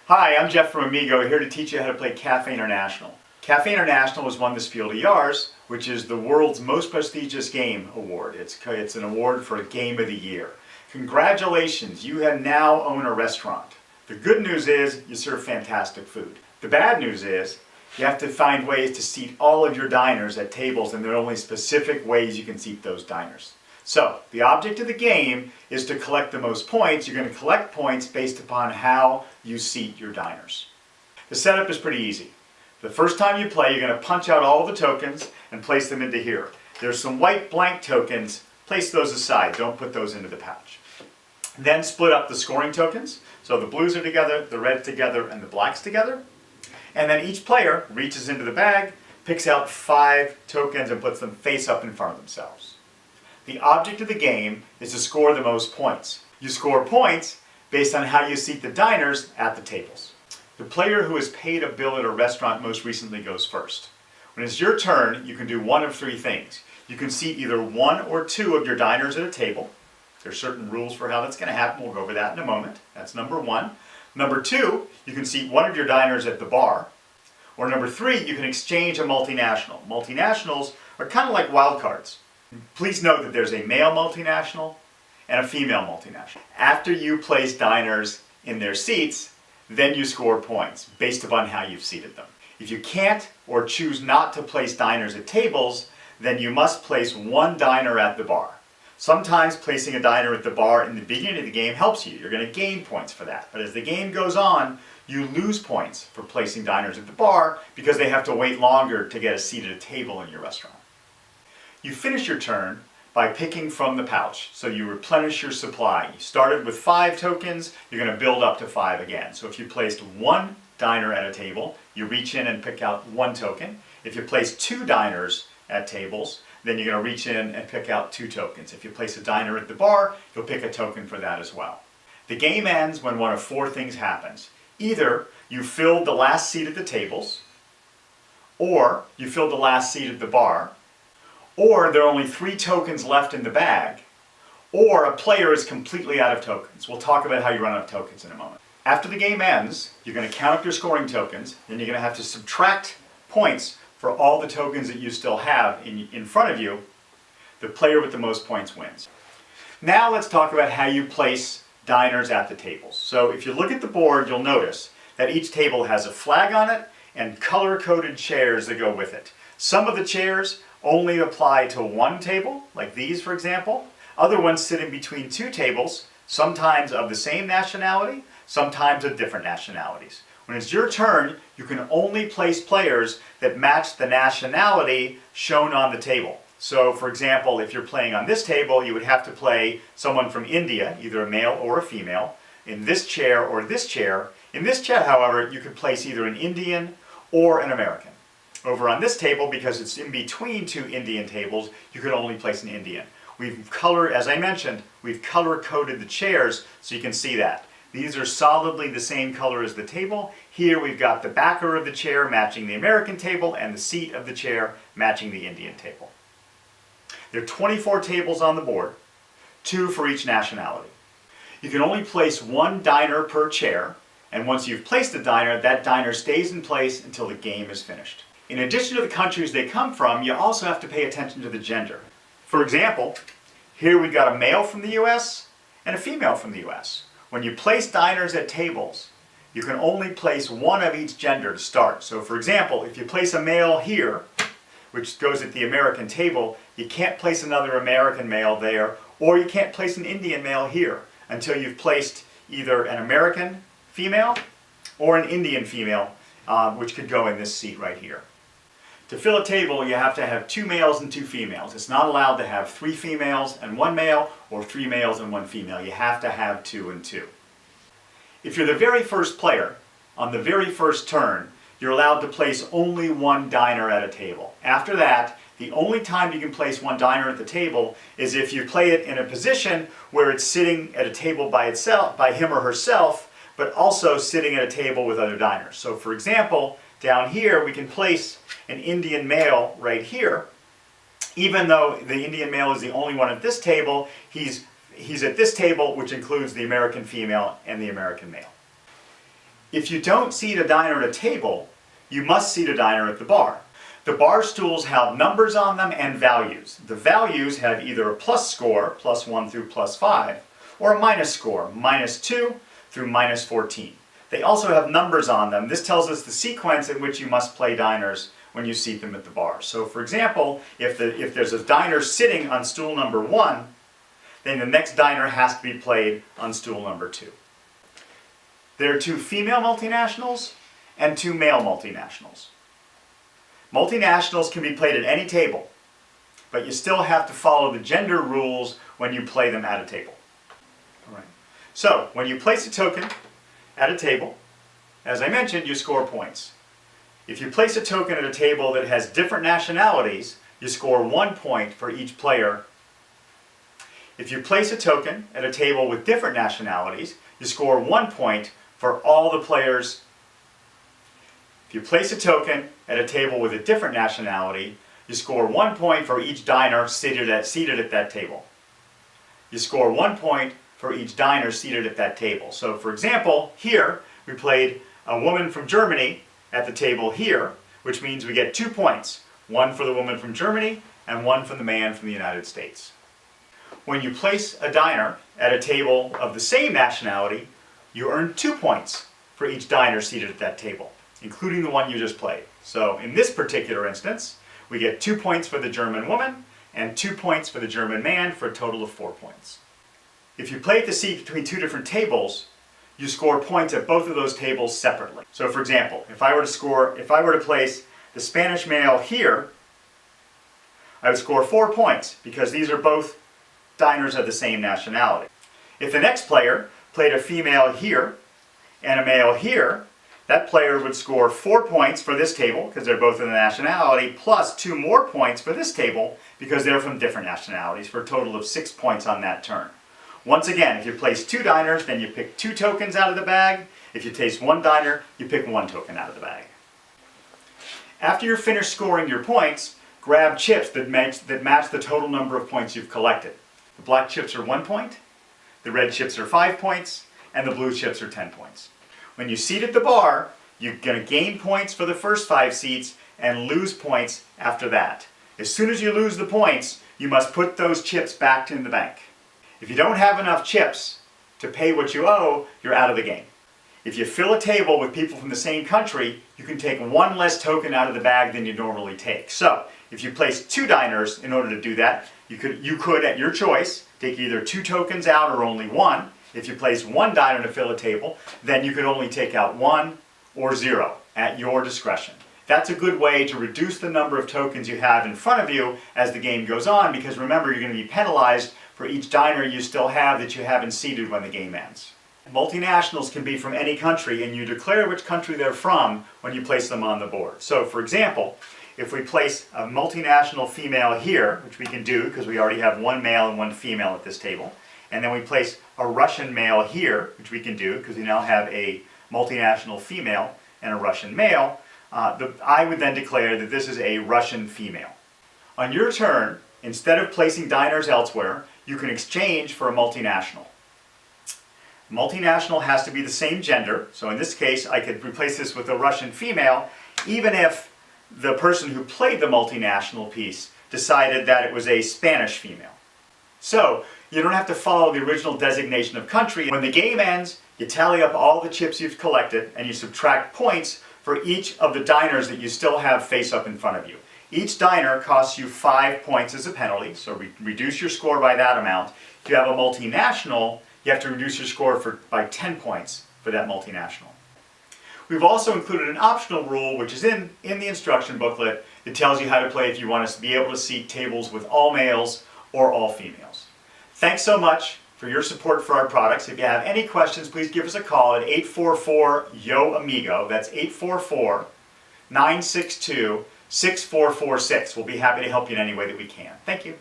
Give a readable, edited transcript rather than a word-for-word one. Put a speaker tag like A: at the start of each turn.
A: Hi, I'm Jeff from AMIGO, here to teach you how to play Café International. Café International has won the Spiel des Jahres, which is the world's most prestigious game award. It's an award for a Game of the Year. Congratulations, you now own a restaurant. The good news is you serve fantastic food. The bad news is you have to find ways to seat all of your diners at tables, and there are only specific ways you can seat those diners. So, the object of the game is to collect the most points. You're going to collect points based upon how you seat your diners. The setup is pretty easy. The first time you play, you're going to punch out all the tokens and place them into here. There's some white blank tokens. Place those aside. Don't put those into the pouch. Then split up the scoring tokens. So the blues are together, the reds together, and the blacks together. And then each player reaches into the bag, picks out 5 tokens, and puts them face up in front of themselves. The object of the game is to score the most points. You score points based on how you seat the diners at the tables. The player who has paid a bill at a restaurant most recently goes first. When it's your turn, you can do one of 3 things. You can seat either 1 or 2 of your diners at a table. There's certain rules for how that's going to happen. We'll go over that in a moment. That's number 1. Number 2, you can seat 1 of your diners at the bar. Or number 3, you can exchange a multinational. Multinationals are kind of like wild cards. Please note that there's a male multinational and a female multinational. After you place diners in their seats, then you score points based upon how you've seated them. If you can't or choose not to place diners at tables, then you must place 1 diner at the bar. Sometimes placing a diner at the bar in the beginning of the game helps you. You're going to gain points for that. But as the game goes on, you lose points for placing diners at the bar because they have to wait longer to get a seat at a table in your restaurant. You finish your turn by picking from the pouch, so you replenish your supply. You started with 5 tokens, you're going to build up to 5 again. So if you placed 1 diner at a table, you reach in and pick out 1 token. If you place 2 diners at tables, then you're going to reach in and pick out 2 tokens. If you place a diner at the bar, you'll pick a token for that as well. The game ends when one of 4 things happens. Either you filled the last seat at the tables, or you filled the last seat at the bar, or there are only 3 tokens left in the bag, or a player is completely out of tokens. We'll talk about how you run out of tokens in a moment. After the game ends, you're going to count up your scoring tokens, then you're going to have to subtract points for all the tokens that you still have in front of you. The player with the most points wins. Now let's talk about how you place diners at the tables. So if you look at the board, you'll notice that each table has a flag on it and color-coded chairs that go with it. Some of the chairs only apply to 1 table, like these for example. Other ones sit in between 2 tables, sometimes of the same nationality, sometimes of different nationalities. When it's your turn, you can only place players that match the nationality shown on the table. So for example, if you're playing on this table, you would have to play someone from India, either a male or a female, in this chair or this chair. In this chair, however, you could place either an Indian or an American. Over on this table, because it's in between 2 Indian tables, you could only place an Indian. As I mentioned, we've color-coded the chairs so you can see that. These are solidly the same color as the table. Here we've got the backer of the chair matching the American table and the seat of the chair matching the Indian table. There are 24 tables on the board, 2 for each nationality. You can only place 1 diner per chair, and once you've placed a diner, that diner stays in place until the game is finished. In addition to the countries they come from, you also have to pay attention to the gender. For example, here we've got a male from the US and a female from the US. When you place diners at tables, you can only place 1 of each gender to start. So for example, if you place a male here, which goes at the American table, you can't place another American male there, or you can't place an Indian male here until you've placed either an American female or an Indian female, which could go in this seat right here. To fill a table, you have to have 2 males and 2 females. It's not allowed to have 3 females and 1 male, or 3 males and 1 female. You have to have 2 and 2. If you're the very first player, on the very first turn, you're allowed to place only 1 diner at a table. After that, the only time you can place 1 diner at the table is if you play it in a position where it's sitting at a table by itself, by him or herself, but also sitting at a table with other diners. So for example, down here we can place an Indian male right here. Even though the Indian male is the only one at this table, he's at this table, which includes the American female and the American male. If you don't seat a diner at a table, you must seat a diner at the bar. The bar stools have numbers on them and values. The values have either a plus score, +1 through +5, or a minus score, -2 through -14. They also have numbers on them. This tells us the sequence in which you must play diners when you seat them at the bar. So for example, if there's a diner sitting on stool number 1, then the next diner has to be played on stool number 2. There are 2 female multinationals and 2 male multinationals. Multinationals can be played at any table, but you still have to follow the gender rules when you play them at a table. All right. So, when you place a token at a table, as I mentioned, you score points. If you place a token at a table that has different nationalities, you score 1 point for each player. If you place a token at a table with different nationalities, you score 1 point for all the players. If you place a token at a table with a different nationality, you score 1 point for each diner seated at that table. You score 1 point for each diner seated at that table. So for example, here we played a woman from Germany at the table here, which means we get 2 points. 1 for the woman from Germany and 1 for the man from the United States. When you place a diner at a table of the same nationality, you earn 2 points for each diner seated at that table, including the one you just played. So in this particular instance, we get 2 points for the German woman and 2 points for the German man for a total of 4 points. If you play at the seat between 2 different tables, you score points at both of those tables separately. So for example, if I were to place the Spanish male here, I would score 4 points because these are both diners of the same nationality. If the next player played a female here and a male here, that player would score 4 points for this table because they're both of the nationality, plus 2 more points for this table because they're from different nationalities, for a total of 6 points on that turn. Once again, if you place 2 diners, then you pick 2 tokens out of the bag. If you place 1 diner, you pick 1 token out of the bag. After you're finished scoring your points, grab chips that match the total number of points you've collected. The black chips are 1 point, the red chips are 5 points, and the blue chips are 10 points. When you seat at the bar, you're going to gain points for the first 5 seats and lose points after that. As soon as you lose the points, you must put those chips back in the bank. If you don't have enough chips to pay what you owe, you're out of the game. If you fill a table with people from the same country, you can take 1 less token out of the bag than you normally take. So, if you place 2 diners in order to do that, you could at your choice, take either 2 tokens out or only 1. If you place 1 diner to fill a table, then you could only take out 1 or 0 at your discretion. That's a good way to reduce the number of tokens you have in front of you as the game goes on, because remember, you're going to be penalized for each diner you still have that you haven't seated when the game ends. Multinationals can be from any country, and you declare which country they're from when you place them on the board. So for example, if we place a multinational female here, which we can do because we already have 1 male and 1 female at this table, and then we place a Russian male here, which we can do because we now have a multinational female and a Russian male, I would then declare that this is a Russian female. On your turn, instead of placing diners elsewhere, you can exchange for a multinational. Multinational has to be the same gender, so in this case I could replace this with a Russian female, even if the person who played the multinational piece decided that it was a Spanish female. So, you don't have to follow the original designation of country. When the game ends, you tally up all the chips you've collected and you subtract points for each of the diners that you still have face up in front of you. Each diner costs you 5 points as a penalty, so reduce your score by that amount. If you have a multinational, you have to reduce your score by 10 points for that multinational. We've also included an optional rule, which is in the instruction booklet, that tells you how to play if you want us to be able to seat tables with all males or all females. Thanks so much for your support for our products. If you have any questions, please give us a call at 844-YO-AMIGO. That's 844-962-6446. We'll be happy to help you in any way that we can. Thank you.